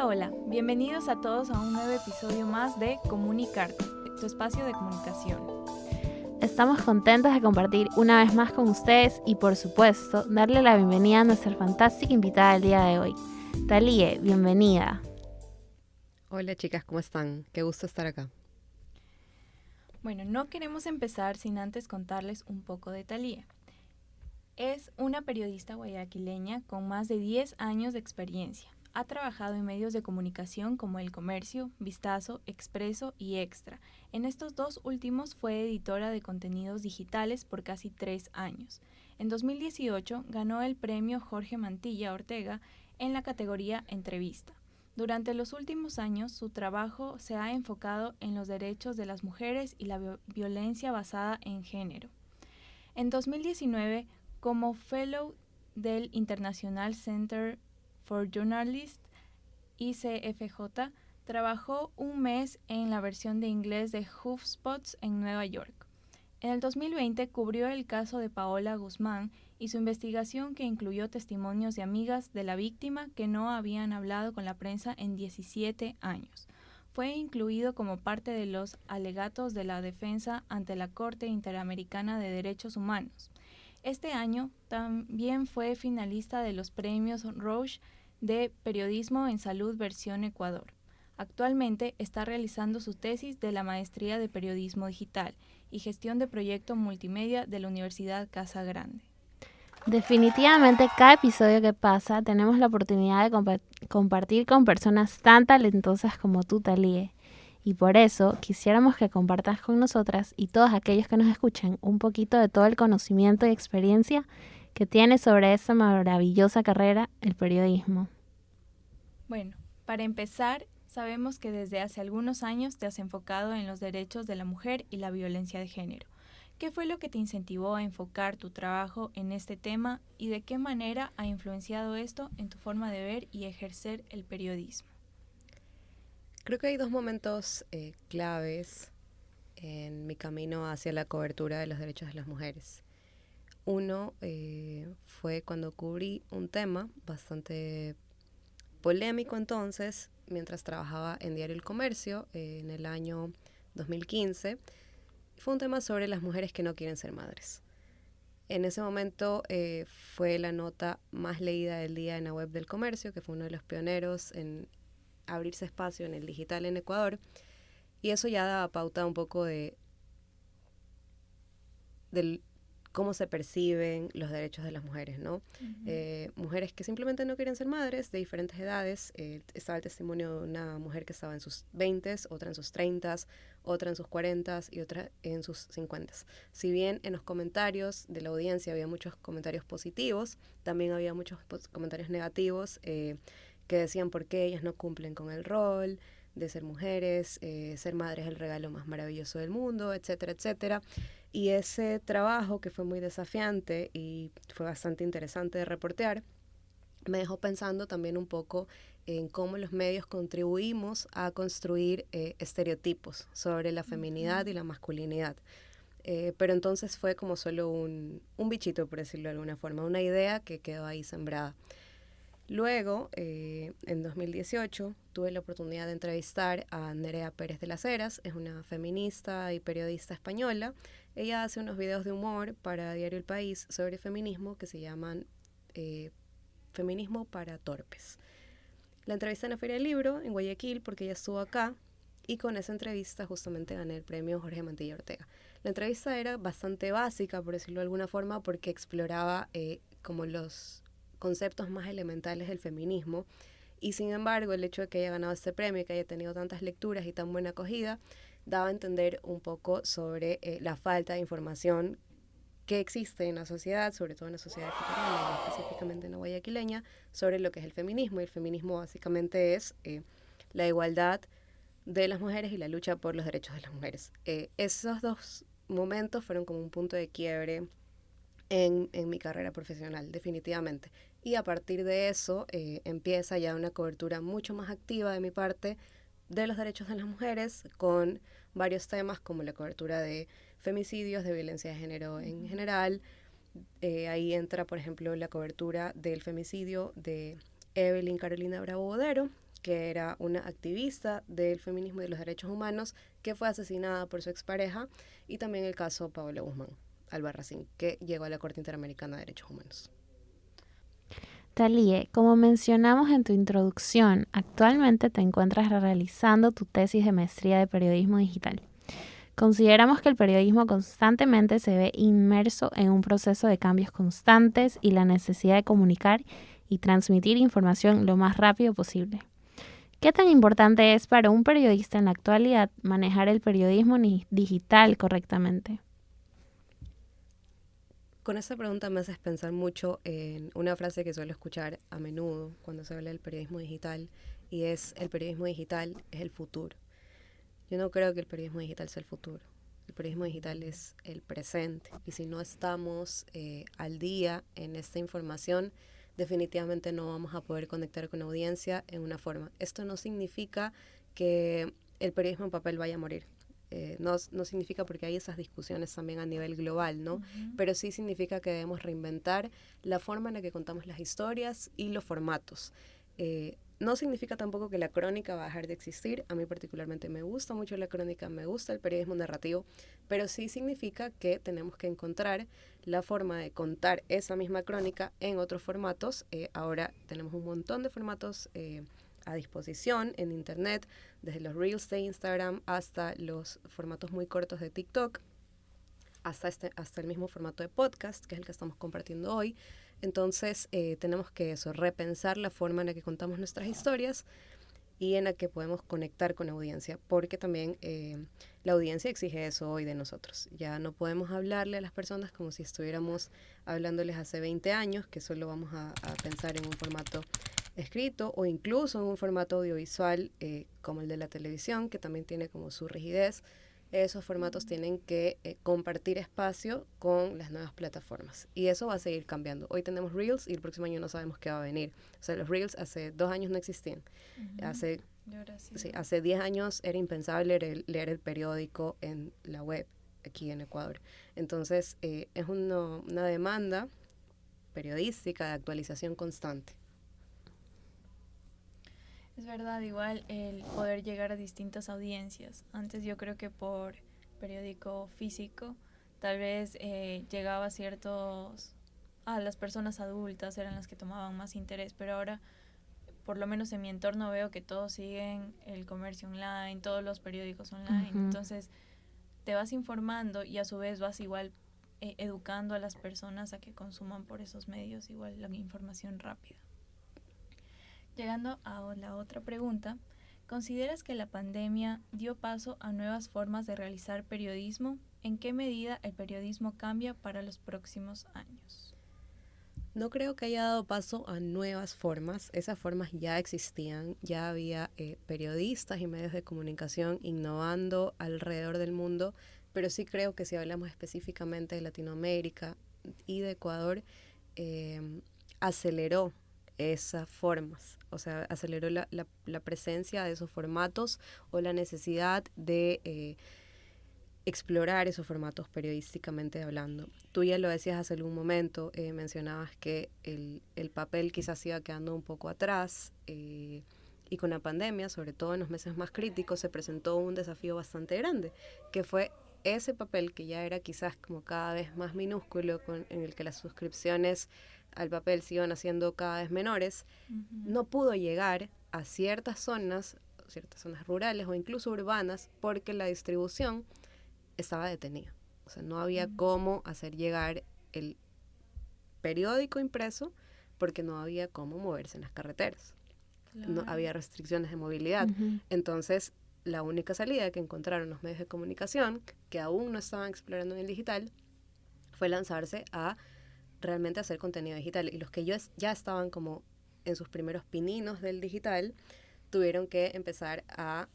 Hola, hola, bienvenidos a todos a un nuevo episodio más de Comunicarte, tu espacio de comunicación. Estamos contentos de compartir una vez más con ustedes y por supuesto darle la bienvenida a nuestra fantástica invitada del día de hoy. Thalie, bienvenida. Hola chicas, ¿cómo están? Qué gusto estar acá. Bueno, no queremos empezar sin antes contarles un poco de Thalie. Es una periodista guayaquileña con más de 10 años de experiencia. Ha trabajado en medios de comunicación como El Comercio, Vistazo, Expreso y Extra. En estos dos últimos fue editora de contenidos digitales por casi 3 años. En 2018 ganó el premio Jorge Mantilla Ortega en la categoría Entrevista. Durante los últimos años, su trabajo se ha enfocado en los derechos de las mujeres y la violencia basada en género. En 2019, como fellow del International Center for Journalists, ICFJ, trabajó un mes en la versión de inglés de HuffPost en Nueva York. En el 2020 cubrió el caso de Paola Guzmán y su investigación, que incluyó testimonios de amigas de la víctima que no habían hablado con la prensa en 17 años. Fue incluido como parte de los alegatos de la defensa ante la Corte Interamericana de Derechos Humanos. Este año también fue finalista de los premios Roche de Periodismo en Salud versión Ecuador. Actualmente está realizando su tesis de la Maestría de Periodismo Digital y Gestión de Proyecto Multimedia de la Universidad Casa Grande. Definitivamente cada episodio que pasa tenemos la oportunidad de compartir con personas tan talentosas como tú, Thalie. Y por eso quisiéramos que compartas con nosotras y todos aquellos que nos escuchan un poquito de todo el conocimiento y experiencia que tienes sobre esa maravillosa carrera, el periodismo. Bueno, para empezar, sabemos que desde hace algunos años te has enfocado en los derechos de la mujer y la violencia de género. ¿Qué fue lo que te incentivó a enfocar tu trabajo en este tema y de qué manera ha influenciado esto en tu forma de ver y ejercer el periodismo? Creo que hay dos momentos claves en mi camino hacia la cobertura de los derechos de las mujeres. Uno fue cuando cubrí un tema bastante polémico entonces, mientras trabajaba en Diario El Comercio en el año 2015. Fue un tema sobre las mujeres que no quieren ser madres. En ese momento fue la nota más leída del día en la web del Comercio, que fue uno de los pioneros en abrirse espacio en el digital en Ecuador, y eso ya daba pauta un poco de cómo se perciben los derechos de las mujeres, ¿no? Mujeres que simplemente no quieren ser madres, de diferentes edades. Estaba el testimonio de una mujer que estaba en sus 20s, otra en sus 30s, otra en sus 40s y otra en sus 50s. Si bien en los comentarios de la audiencia había muchos comentarios positivos, también había muchos comentarios negativos que decían por qué ellas no cumplen con el rol de ser mujeres, ser madre es el regalo más maravilloso del mundo, etcétera, etcétera. Y ese trabajo, que fue muy desafiante y fue bastante interesante de reportear, me dejó pensando también un poco en cómo los medios contribuimos a construir estereotipos sobre la feminidad y la masculinidad. Pero entonces fue como solo un bichito, por decirlo de alguna forma, una idea que quedó ahí sembrada. Luego, en 2018, tuve la oportunidad de entrevistar a Nerea Pérez de las Heras. Es una feminista y periodista española. Ella hace unos videos de humor para Diario El País sobre feminismo que se llaman Feminismo para Torpes. La entrevisté en la Feria del Libro en Guayaquil porque ella estuvo acá, y con esa entrevista justamente gané el premio Jorge Mantilla Ortega. La entrevista era bastante básica, por decirlo de alguna forma, porque exploraba como los conceptos más elementales del feminismo, y sin embargo el hecho de que haya ganado este premio y que haya tenido tantas lecturas y tan buena acogida daba a entender un poco sobre la falta de información que existe en la sociedad, sobre todo en la sociedad ecuatoriana y específicamente en la guayaquileña, sobre lo que es el feminismo. Y el feminismo básicamente es la igualdad de las mujeres y la lucha por los derechos de las mujeres. Esos dos momentos fueron como un punto de quiebre en mi carrera profesional, definitivamente. Y a partir de eso empieza ya una cobertura mucho más activa de mi parte de los derechos de las mujeres, con varios temas como la cobertura de femicidios, de violencia de género en general. Ahí entra, por ejemplo, la cobertura del femicidio de Evelyn Carolina Bravo Bodero, que era una activista del feminismo y de los derechos humanos, que fue asesinada por su expareja, y también el caso Paola Guzmán Albarracín, que llegó a la Corte Interamericana de Derechos Humanos. Talie, como mencionamos en tu introducción, actualmente te encuentras realizando tu tesis de maestría de periodismo digital. Consideramos que el periodismo constantemente se ve inmerso en un proceso de cambios constantes y la necesidad de comunicar y transmitir información lo más rápido posible. ¿Qué tan importante es para un periodista en la actualidad manejar el periodismo digital correctamente? Con esta pregunta me haces pensar mucho en una frase que suelo escuchar a menudo cuando se habla del periodismo digital, y es: el periodismo digital es el futuro. Yo no creo que el periodismo digital sea el futuro. El periodismo digital es el presente, y si no estamos al día en esta información, definitivamente no vamos a poder conectar con la audiencia en una forma. Esto no significa que el periodismo en papel vaya a morir. No significa, porque hay esas discusiones también a nivel global, ¿no? Pero sí significa que debemos reinventar la forma en la que contamos las historias y los formatos. No significa tampoco que la crónica va a dejar de existir. A mí particularmente me gusta mucho la crónica, me gusta el periodismo narrativo, pero sí significa que tenemos que encontrar la forma de contar esa misma crónica en otros formatos. Ahora tenemos un montón de formatos a disposición en internet, desde los Reels de Instagram hasta los formatos muy cortos de TikTok, hasta el mismo formato de podcast, que es el que estamos compartiendo hoy. Entonces tenemos que repensar la forma en la que contamos nuestras historias y en la que podemos conectar con la audiencia, porque también la audiencia exige eso hoy de nosotros. Ya no podemos hablarle a las personas como si estuviéramos hablándoles hace 20 años, que solo vamos a pensar en un formato escrito o incluso en un formato audiovisual como el de la televisión, que también tiene como su rigidez. Esos formatos tienen que compartir espacio con las nuevas plataformas, y eso va a seguir cambiando. Hoy tenemos Reels y el próximo año no sabemos qué va a venir. O sea, los Reels hace 2 años no existían. Hace 10 años era impensable leer el periódico en la web aquí en Ecuador. Entonces es una demanda periodística de actualización constante. Es verdad, igual el poder llegar a distintas audiencias. Antes yo creo que por periódico físico tal vez llegaba a las personas adultas, eran las que tomaban más interés, pero ahora por lo menos en mi entorno veo que todos siguen el comercio online, todos los periódicos online. Entonces te vas informando y a su vez vas igual educando a las personas a que consuman por esos medios igual la información rápida. Llegando a la otra pregunta, ¿consideras que la pandemia dio paso a nuevas formas de realizar periodismo? ¿En qué medida el periodismo cambia para los próximos años? No creo que haya dado paso a nuevas formas. Esas formas ya existían, ya había periodistas y medios de comunicación innovando alrededor del mundo, pero sí creo que si hablamos específicamente de Latinoamérica y de Ecuador, aceleró esas formas, o sea, aceleró la presencia de esos formatos o la necesidad de explorar esos formatos periodísticamente hablando. Tú ya lo decías hace algún momento, mencionabas que el papel quizás iba quedando un poco atrás, y con la pandemia, sobre todo en los meses más críticos, se presentó un desafío bastante grande, que fue ese papel que ya era quizás como cada vez más minúsculo, en el que las suscripciones al papel se iban haciendo cada vez menores, no pudo llegar a ciertas zonas rurales o incluso urbanas, porque la distribución estaba detenida. O sea, no había cómo hacer llegar el periódico impreso, porque no había cómo moverse en las carreteras. Claro. No había restricciones de movilidad. Entonces, la única salida que encontraron los medios de comunicación, que aún no estaban explorando en el digital, fue lanzarse a realmente hacer contenido digital. Y los que ya estaban como en sus primeros pininos del digital, tuvieron que empezar a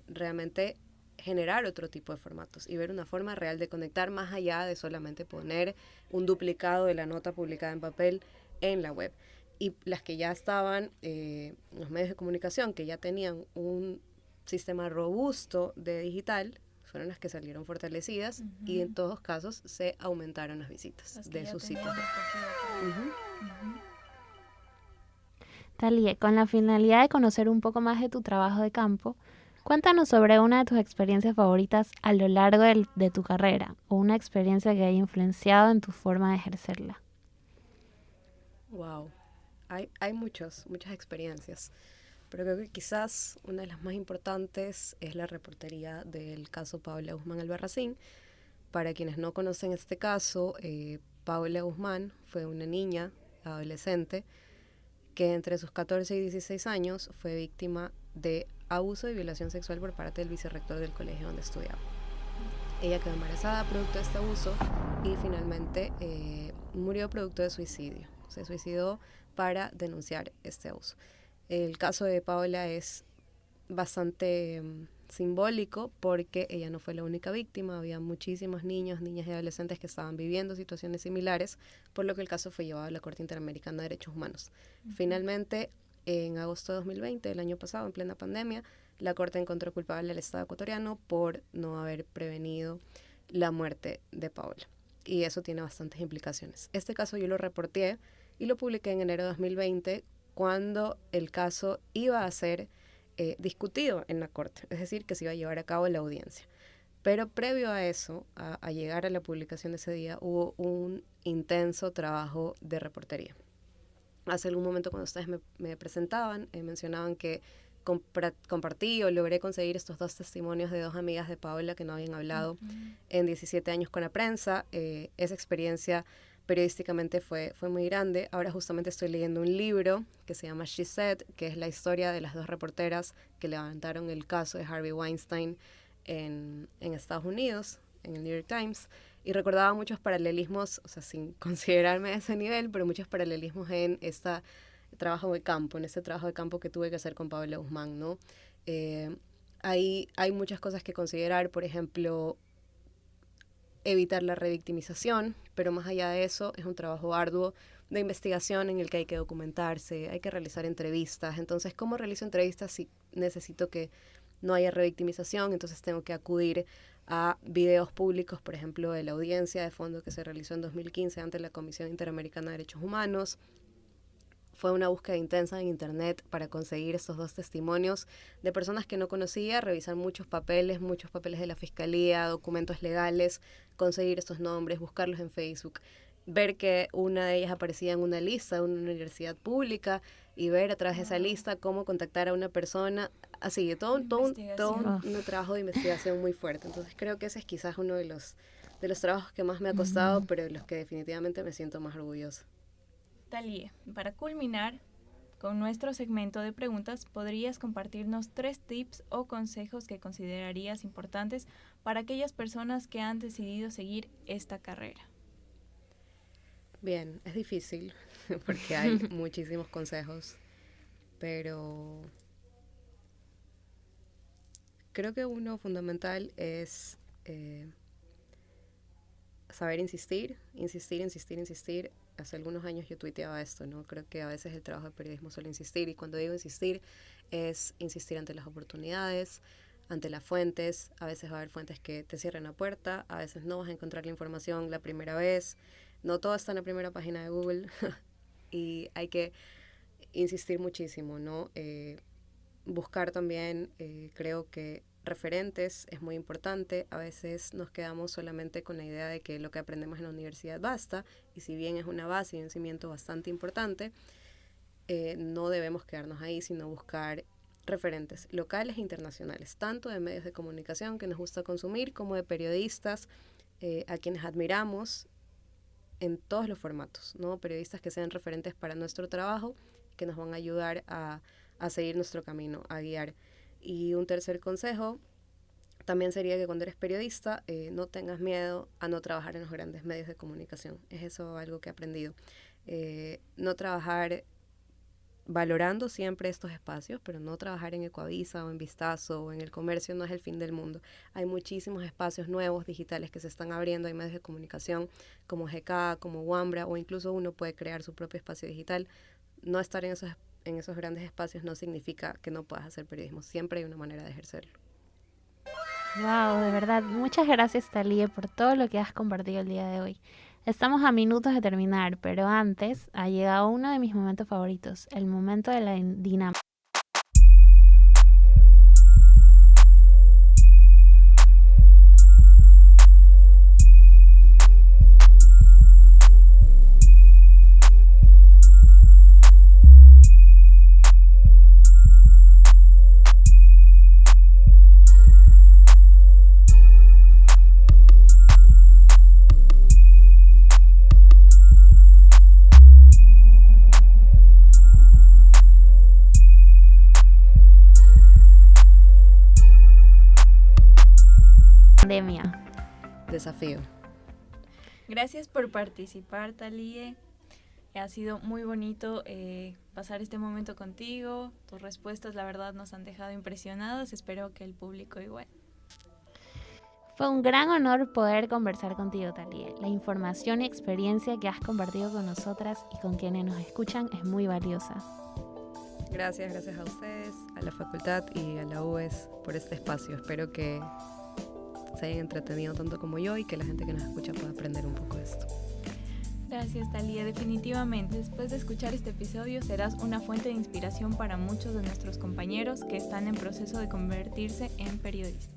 realmente generar otro tipo de formatos y ver una forma real de conectar, más allá de solamente poner un duplicado de la nota publicada en papel en la web. Y las que ya estaban, los medios de comunicación, que ya tenían un sistema robusto de digital, fueron las que salieron fortalecidas, y en todos casos se aumentaron las visitas de sus sitios. Talie, con la finalidad de conocer un poco más de tu trabajo de campo, cuéntanos sobre una de tus experiencias favoritas a lo largo de tu carrera o una experiencia que haya influenciado en tu forma de ejercerla. Wow, hay muchas experiencias, pero creo que quizás una de las más importantes es la reportería del caso Paola Guzmán Albarracín. Para quienes no conocen este caso, Paola Guzmán fue una niña, adolescente, que entre sus 14 y 16 años fue víctima de abuso y violación sexual por parte del vicerrector del colegio donde estudiaba. Ella quedó embarazada producto de este abuso y finalmente murió producto de suicidio. Se suicidó para denunciar este abuso. El caso de Paola es bastante simbólico porque ella no fue la única víctima, había muchísimos niños, niñas y adolescentes que estaban viviendo situaciones similares, por lo que el caso fue llevado a la Corte Interamericana de Derechos Humanos. Finalmente, en agosto de 2020, el año pasado, en plena pandemia, la Corte encontró culpable al Estado ecuatoriano por no haber prevenido la muerte de Paola. Y eso tiene bastantes implicaciones. Este caso yo lo reporté y lo publiqué en enero de 2020, cuando el caso iba a ser discutido en la Corte, es decir, que se iba a llevar a cabo la audiencia. Pero previo a eso, a llegar a la publicación de ese día, hubo un intenso trabajo de reportería. Hace algún momento cuando ustedes me presentaban, mencionaban que compartí o logré conseguir estos 2 testimonios de 2 amigas de Paola que no habían hablado en 17 años con la prensa. Esa experiencia periodísticamente fue muy grande. Ahora justamente estoy leyendo un libro que se llama She Said, que es la historia de las 2 reporteras que levantaron el caso de Harvey Weinstein en Estados Unidos, en el New York Times, y recordaba muchos paralelismos, o sea, sin considerarme a ese nivel, pero muchos paralelismos en este trabajo de campo que tuve que hacer con Paola Guzmán, ¿no? Hay muchas cosas que considerar, por ejemplo, evitar la revictimización, pero más allá de eso es un trabajo arduo de investigación en el que hay que documentarse, hay que realizar entrevistas. Entonces, ¿cómo realizo entrevistas si necesito que no haya revictimización? Entonces tengo que acudir a videos públicos, por ejemplo, de la audiencia de fondo que se realizó en 2015 ante la Comisión Interamericana de Derechos Humanos. Fue una búsqueda intensa en internet para conseguir estos 2 testimonios de personas que no conocía, revisar muchos papeles de la fiscalía, documentos legales, conseguir estos nombres, buscarlos en Facebook, ver que una de ellas aparecía en una lista de una universidad pública y ver a través de esa lista cómo contactar a una persona, así, todo un trabajo de investigación muy fuerte. Entonces creo que ese es quizás uno de los trabajos que más me ha costado, pero de los que definitivamente me siento más orgullosa. Talie, para culminar con nuestro segmento de preguntas, ¿podrías compartirnos 3 tips o consejos que considerarías importantes para aquellas personas que han decidido seguir esta carrera? Bien, es difícil porque hay muchísimos consejos, pero creo que uno fundamental es saber insistir. Hace algunos años yo tuiteaba esto, ¿no? Creo que a veces el trabajo de periodismo suele insistir, y cuando digo insistir, es insistir ante las oportunidades, ante las fuentes. A veces va a haber fuentes que te cierren la puerta, a veces no vas a encontrar la información la primera vez, no todo está en la primera página de Google y hay que insistir muchísimo, ¿no? Buscar también, creo que referentes es muy importante. A veces nos quedamos solamente con la idea de que lo que aprendemos en la universidad basta, y si bien es una base y un cimiento bastante importante, no debemos quedarnos ahí, sino buscar referentes locales e internacionales, tanto de medios de comunicación que nos gusta consumir, como de periodistas a quienes admiramos en todos los formatos, ¿no? Periodistas que sean referentes para nuestro trabajo, que nos van a ayudar a seguir nuestro camino, a guiar. Y un tercer consejo también sería que cuando eres periodista no tengas miedo a no trabajar en los grandes medios de comunicación. Es eso algo que he aprendido. No trabajar valorando siempre estos espacios, pero no trabajar en Ecuavisa o en Vistazo o en El Comercio no es el fin del mundo. Hay muchísimos espacios nuevos digitales que se están abriendo, hay medios de comunicación como GK, como Wambra, o incluso uno puede crear su propio espacio digital. No estar en esos grandes espacios no significa que no puedas hacer periodismo. Siempre hay una manera de ejercerlo. Wow, de verdad, muchas gracias, Talie, por todo lo que has compartido el día de hoy. Estamos a minutos de terminar, pero antes ha llegado uno de mis momentos favoritos, el momento de la dinámica. Pandemia. Desafío. Gracias por participar, Talie. Ha sido muy bonito pasar este momento contigo. Tus respuestas, la verdad, nos han dejado impresionados. Espero que el público igual. Fue un gran honor poder conversar contigo, Talie. La información y experiencia que has compartido con nosotras y con quienes nos escuchan es muy valiosa. Gracias a ustedes, a la facultad y a la UES por este espacio. Espero que se hayan entretenido tanto como yo y que la gente que nos escucha pueda aprender un poco de esto. Gracias, Talie. Definitivamente, después de escuchar este episodio serás una fuente de inspiración para muchos de nuestros compañeros que están en proceso de convertirse en periodistas.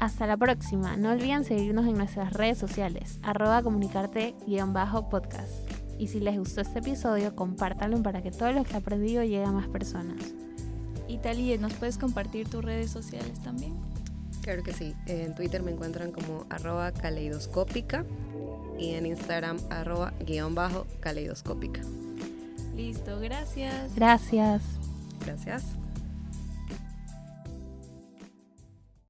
Hasta la próxima. No olviden seguirnos en nuestras redes sociales, @comunicarte_podcast. Y si les gustó este episodio, compártanlo para que todo lo que he aprendido llegue a más personas. Y Talie, ¿nos puedes compartir tus redes sociales también? Claro que sí. En Twitter me encuentran como @caleidoscópica y en Instagram @_caleidoscópica. Listo, gracias. Gracias. Gracias.